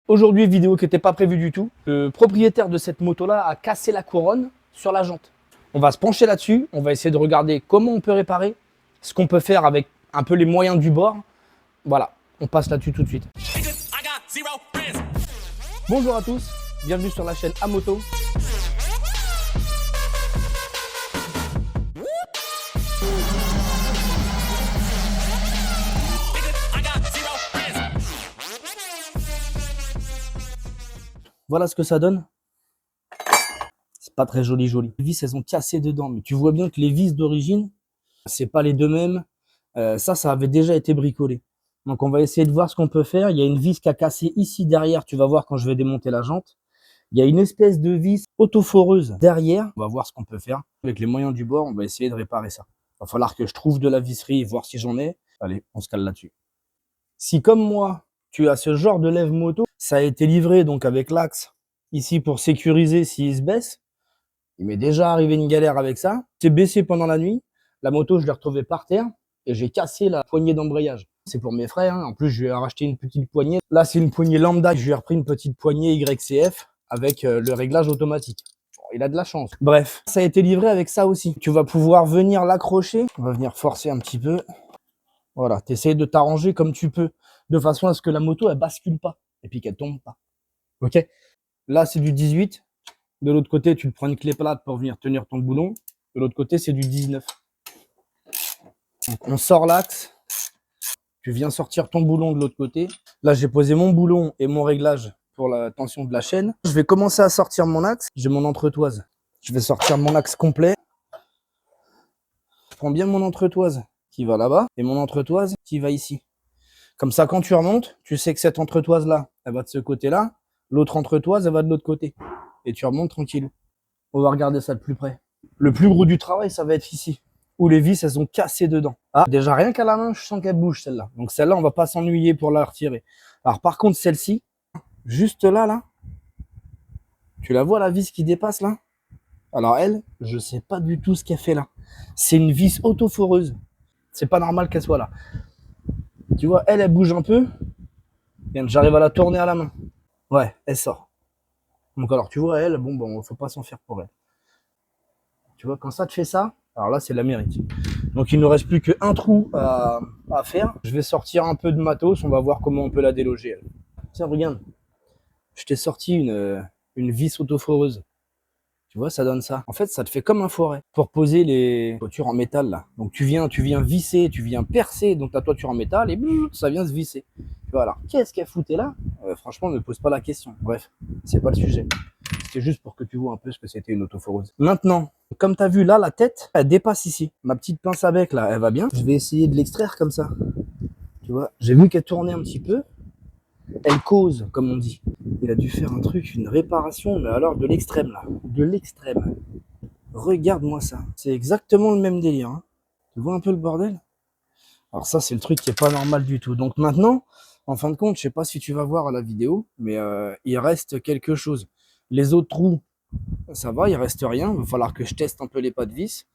Aujourd'hui, vidéo qui n'était pas prévue du tout. Le propriétaire de cette moto-là a cassé la couronne sur la jante. On va se pencher là-dessus. On va essayer de regarder comment on peut réparer, ce qu'on peut faire avec un peu les moyens du bord. Voilà, on passe là-dessus tout de suite. Bonjour à tous, bienvenue sur la chaîne Amoto. Voilà ce que ça donne. C'est pas très joli. Les vis, elles ont cassé dedans, mais tu vois bien que les vis d'origine, c'est pas les deux mêmes. Ça avait déjà été bricolé. Donc on va essayer de voir ce qu'on peut faire. Il y a une vis qui a cassé ici derrière, tu vas voir quand je vais démonter la jante. Il y a une espèce de vis autoforeuse derrière. On va voir ce qu'on peut faire. Avec les moyens du bord, on va essayer de réparer ça. Il va falloir que je trouve de la visserie et voir si j'en ai. Allez, on se cale là-dessus. Si comme moi, tu as ce genre de lève moto, ça a été livré donc avec l'axe ici pour sécuriser s'il se baisse. Il m'est déjà arrivé une galère avec ça. C'est baissé pendant la nuit. La moto, je l'ai retrouvée par terre et j'ai cassé la poignée d'embrayage. C'est pour mes frères. En plus, je lui ai racheté une petite poignée. Là, c'est une poignée lambda. Je lui ai repris une petite poignée YCF avec le réglage automatique. Bon, il a de la chance. Bref, ça a été livré avec ça aussi. Tu vas pouvoir venir l'accrocher. On va venir forcer un petit peu. Voilà, tu essaies de t'arranger comme tu peux, de façon à ce que la moto, elle bascule pas et puis qu'elle tombe pas. Ok? Là, c'est du 18. De l'autre côté, tu prends une clé plate pour venir tenir ton boulon. De l'autre côté, c'est du 19. Donc, on sort l'axe. Tu viens sortir ton boulon de l'autre côté. Là, j'ai posé mon boulon et mon réglage pour la tension de la chaîne. Je vais commencer à sortir mon axe. J'ai mon entretoise. Je vais sortir mon axe complet. Je prends bien mon entretoise qui va là-bas et mon entretoise qui va ici. Comme ça, quand tu remontes, tu sais que cette entretoise-là, elle va de ce côté-là. L'autre entretoise, elle va de l'autre côté. Et tu remontes tranquille. On va regarder ça de plus près. Le plus gros du travail, ça va être ici, où les vis, elles ont cassé dedans. Ah, déjà, rien qu'à la main, je sens qu'elle bouge, celle-là. Donc celle-là, on va pas s'ennuyer pour la retirer. Alors par contre, celle-ci, juste là, tu la vois, la vis qui dépasse, là? Alors elle, je sais pas du tout ce qu'elle fait là. C'est une vis autoforeuse. C'est pas normal qu'elle soit là. Tu vois, elle bouge un peu. Bien, j'arrive à la tourner à la main. Ouais, elle sort. Donc alors, tu vois, elle, bon, faut pas s'en faire pour elle. Tu vois, quand ça te fait ça, alors là, c'est l'Amérique. Donc, il ne nous reste plus qu'un trou à faire. Je vais sortir un peu de matos. On va voir comment on peut la déloger, elle. Tiens, regarde. Je t'ai sorti une vis autoforeuse. Tu vois, ça donne ça. En fait, ça te fait comme un foret pour poser les toitures en métal, là. Donc, tu viens visser, tu viens percer donc ta toiture en métal et ça vient se visser. Tu vois, alors, qu'est-ce qu'elle foutait là? Franchement, ne me pose pas la question. Bref, c'est pas le sujet. C'est juste pour que tu vois un peu ce que c'était une autoforeuse. Maintenant, comme tu as vu là, la tête, elle dépasse ici. Ma petite pince à bec là, elle va bien. Je vais essayer de l'extraire comme ça. Tu vois, j'ai vu qu'elle tournait un petit peu. Elle cause, comme on dit. Il a dû faire un truc, une réparation, mais alors de l'extrême là. De l'extrême. Regarde-moi ça. C'est exactement le même délire. Hein. Tu vois un peu le bordel? Alors ça, c'est le truc qui est pas normal du tout. Donc maintenant, en fin de compte, je sais pas si tu vas voir à la vidéo, mais il reste quelque chose. Les autres trous, ça va, il reste rien. Il va falloir que je teste un peu les pas de vis.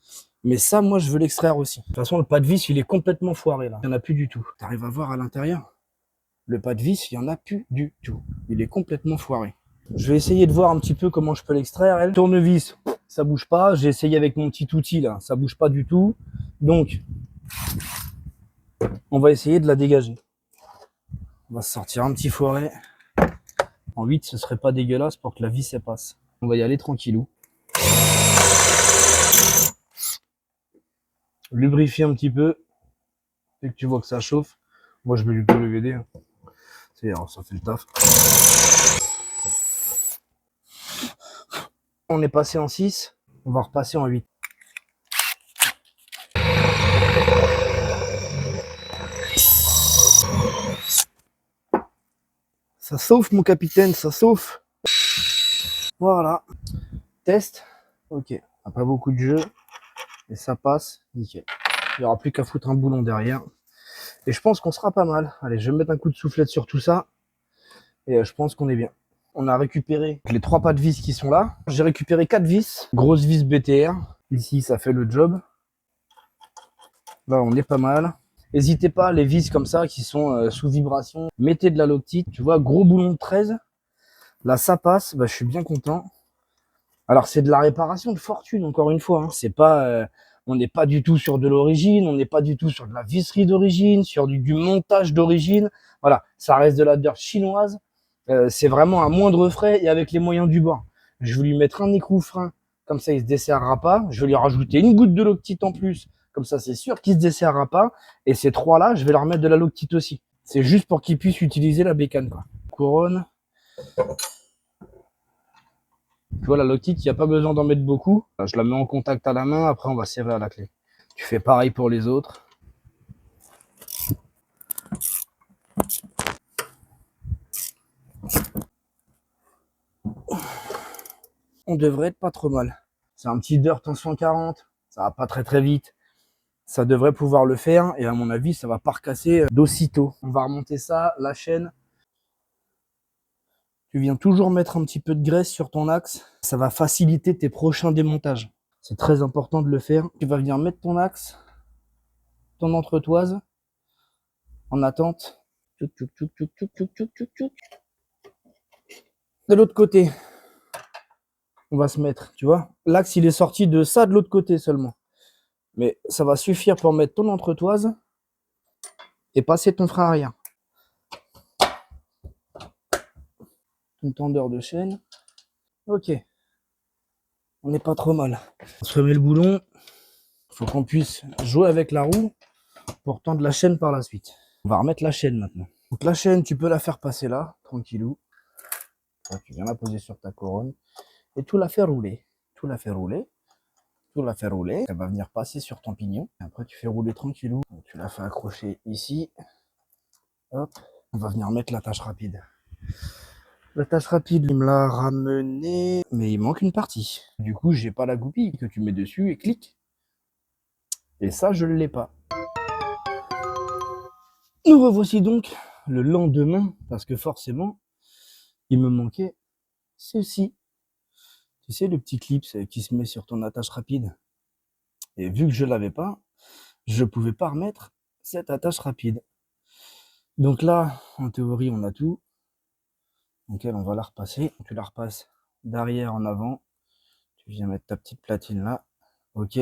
Mais ça, moi, je veux l'extraire aussi. De toute façon, le pas de vis, il est complètement foiré là. Il n'y en a plus du tout. Tu arrives à voir à l'intérieur? Le pas de vis, il n'y en a plus du tout. Il est complètement foiré. Je vais essayer de voir un petit peu comment je peux l'extraire. Elle, tournevis, ça bouge pas. J'ai essayé avec mon petit outil là, ça bouge pas du tout. Donc, on va essayer de la dégager. On va se sortir un petit foret. En 8, ce serait pas dégueulasse pour que la vis elle passe. On va y aller tranquillou. Lubrifier un petit peu. Dès que tu vois que ça chauffe, moi je mets du WD. Hein. Alors, ça fait le taf. On est passé en 6, on va repasser en 8. Ça sauve mon capitaine, ça sauve. Voilà. Test. Ok. Pas beaucoup de jeu. Et ça passe. Nickel. Il n'y aura plus qu'à foutre un boulon derrière. Et je pense qu'on sera pas mal. Allez, je vais mettre un coup de soufflette sur tout ça. Et je pense qu'on est bien. On a récupéré les 3 pas de vis qui sont là. J'ai récupéré 4 vis. Grosse vis BTR. Ici, ça fait le job. Là, on est pas mal. N'hésitez pas, les vis comme ça qui sont sous vibration, mettez de la Loctite. Tu vois, gros boulon de 13. Là, ça passe. Bah, je suis bien content. Alors, c'est de la réparation de fortune, encore une fois. Hein. C'est pas, on n'est pas du tout sur de l'origine, on n'est pas du tout sur de la visserie d'origine, sur du montage d'origine. Voilà, ça reste de la dirt chinoise. C'est vraiment à moindre frais et avec les moyens du bord. Je vais lui mettre un écrou frein, comme ça il se desserrera pas. Je vais lui rajouter une goutte de Loctite en plus, comme ça c'est sûr qu'il se desserrera pas. Et ces trois-là, je vais leur mettre de la Loctite aussi. C'est juste pour qu'ils puissent utiliser la bécane, quoi. Couronne. Tu vois, la Loctite, il n'y a pas besoin d'en mettre beaucoup. Je la mets en contact à la main, après on va serrer à la clé. Tu fais pareil pour les autres. On devrait être pas trop mal. C'est un petit dirt en 140, ça va pas très vite. Ça devrait pouvoir le faire et à mon avis, ça va pas recasser d'aussitôt. On va remonter ça, la chaîne. Tu viens toujours mettre un petit peu de graisse sur ton axe. Ça va faciliter tes prochains démontages. C'est très important de le faire. Tu vas venir mettre ton axe, ton entretoise, en attente. De l'autre côté, on va se mettre, tu vois. L'axe, il est sorti de ça de l'autre côté seulement. Mais ça va suffire pour mettre ton entretoise et passer ton frein arrière. Ton tendeur de chaîne. Ok. On n'est pas trop mal. On se remet le boulon. Il faut qu'on puisse jouer avec la roue pour tendre la chaîne par la suite. On va remettre la chaîne maintenant. Donc la chaîne, tu peux la faire passer là, tranquillou. Tu viens la poser sur ta couronne et tout la fait rouler. Tout la fait rouler. Tout la fait rouler. Elle va venir passer sur ton pignon. Et après, tu fais rouler tranquillou. Donc, tu la fais accrocher ici. Hop. On va venir mettre l'attache rapide. L'attache rapide, il me l'a ramené, mais il manque une partie. Du coup, j'ai pas la goupille que tu mets dessus et clique. Et ça, je ne l'ai pas. Nous revoici donc le lendemain, parce que forcément, il me manquait ceci. Tu sais, le petit clip qui se met sur ton attache rapide. Et vu que je l'avais pas, je pouvais pas remettre cette attache rapide. Donc là, en théorie, on a tout. Donc elle, on va la repasser. Tu la repasses d'arrière en avant. Tu viens mettre ta petite platine là. Ok.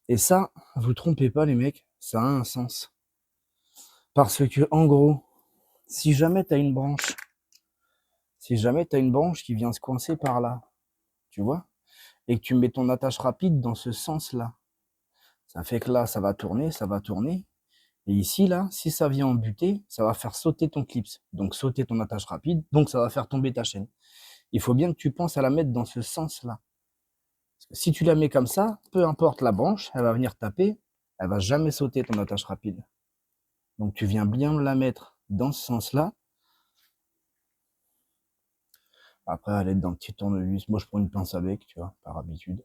Et ça, vous trompez pas les mecs, ça a un sens. Parce que en gros, si jamais tu as une branche, qui vient se coincer par là, tu vois, et que tu mets ton attache rapide dans ce sens-là, ça fait que là, ça va tourner, et ici, là, si ça vient en butée, ça va faire sauter ton clips, donc sauter ton attache rapide, donc ça va faire tomber ta chaîne. Il faut bien que tu penses à la mettre dans ce sens-là. Parce que si tu la mets comme ça, peu importe la branche, elle va venir taper, elle va jamais sauter ton attache rapide. Donc tu viens bien la mettre dans ce sens-là. Après, elle est dans le petit tournevis. Moi, je prends une pince avec, tu vois, par habitude.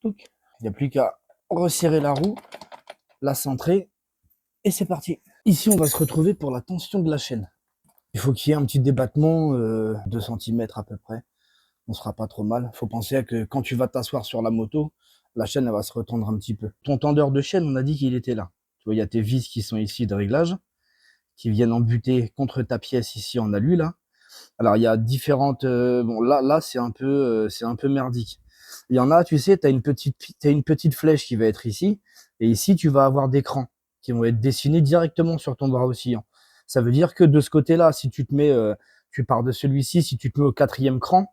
Donc, il n'y a plus qu'à resserrer la roue, la centrer, et c'est parti. Ici, on va se retrouver pour la tension de la chaîne. Il faut qu'il y ait un petit débattement, 2 cm à peu près. On sera pas trop mal. Il faut penser à que quand tu vas t'asseoir sur la moto, la chaîne, elle va se retendre un petit peu. Ton tendeur de chaîne, on a dit qu'il était là. Tu vois, il y a tes vis qui sont ici de réglage, qui viennent embuter contre ta pièce ici en alu, là. Alors, il y a différentes... bon, là c'est un peu merdique. Il y en a, tu sais, tu as une petite flèche qui va être ici. Et ici, tu vas avoir des crans qui vont être dessinés directement sur ton bras oscillant. Ça veut dire que de ce côté-là, si tu te mets... tu pars de celui-ci, si tu te mets au 4e cran,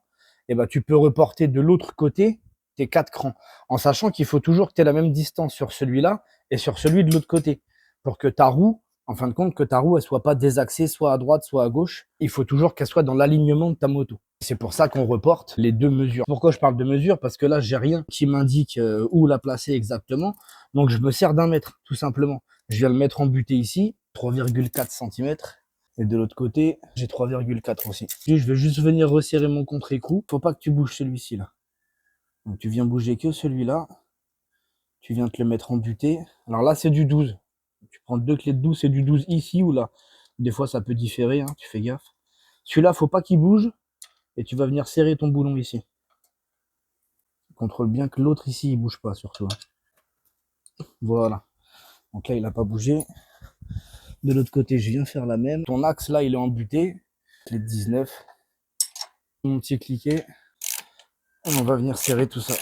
eh ben, tu peux reporter de l'autre côté tes 4 crans. En sachant qu'il faut toujours que tu aies la même distance sur celui-là et sur celui de l'autre côté. Pour que ta roue, en fin de compte, que ta roue elle soit pas désaxée soit à droite, soit à gauche. Il faut toujours qu'elle soit dans l'alignement de ta moto. C'est pour ça qu'on reporte les 2 mesures. Pourquoi je parle de mesures? Parce que là, j'ai rien qui m'indique où la placer exactement. Donc, je me sers d'un mètre, tout simplement. Je viens le mettre en butée ici, 3,4 cm. Et de l'autre côté, j'ai 3,4 aussi. Puis, je vais juste venir resserrer mon contre-écrou. Faut pas que tu bouges celui-ci là. Donc, tu viens bouger que celui-là. Tu viens te le mettre en butée. Alors là, c'est du 12. Tu prends 2 clés de 12, c'est du 12 ici ou là. Des fois, ça peut différer, hein, tu fais gaffe. Celui-là, faut pas qu'il bouge. Et tu vas venir serrer ton boulon ici. Contrôle bien que l'autre ici, il bouge pas surtout. Voilà. Donc là, il n'a pas bougé. De l'autre côté, je viens faire la même. Ton axe, là, il est embuté. Les 19. Mon petit cliquet. Et on va venir serrer tout ça.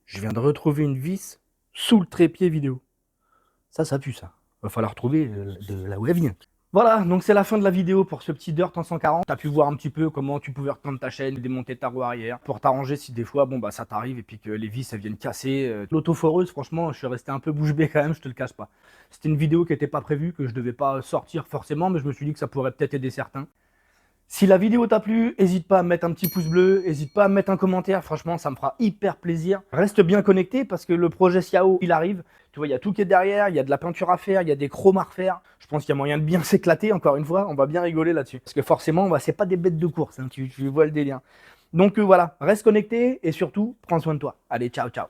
Je viens de retrouver une vis sous le trépied vidéo. Ça pue ça. Va falloir trouver de là où elle vient. Voilà, donc c'est la fin de la vidéo pour ce petit Dirt en 140. T'as pu voir un petit peu comment tu pouvais reprendre ta chaîne, démonter ta roue arrière, pour t'arranger si des fois, bon bah ça t'arrive et puis que les vis elles viennent casser. L'autoforeuse, franchement, je suis resté un peu bouche bée quand même, je te le cache pas. C'était une vidéo qui n'était pas prévue, que je devais pas sortir forcément, mais je me suis dit que ça pourrait peut-être aider certains. Si la vidéo t'a plu, n'hésite pas à mettre un petit pouce bleu, n'hésite pas à mettre un commentaire, franchement ça me fera hyper plaisir. Reste bien connecté parce que le projet Xiao, il arrive. Tu vois, il y a tout qui est derrière, il y a de la peinture à faire, il y a des chromes à refaire. Je pense qu'il y a moyen de bien s'éclater, encore une fois, on va bien rigoler là-dessus. Parce que forcément, bah, c'est pas des bêtes de course, hein, tu vois le délire. Donc voilà, reste connecté et surtout, prends soin de toi. Allez, ciao, ciao.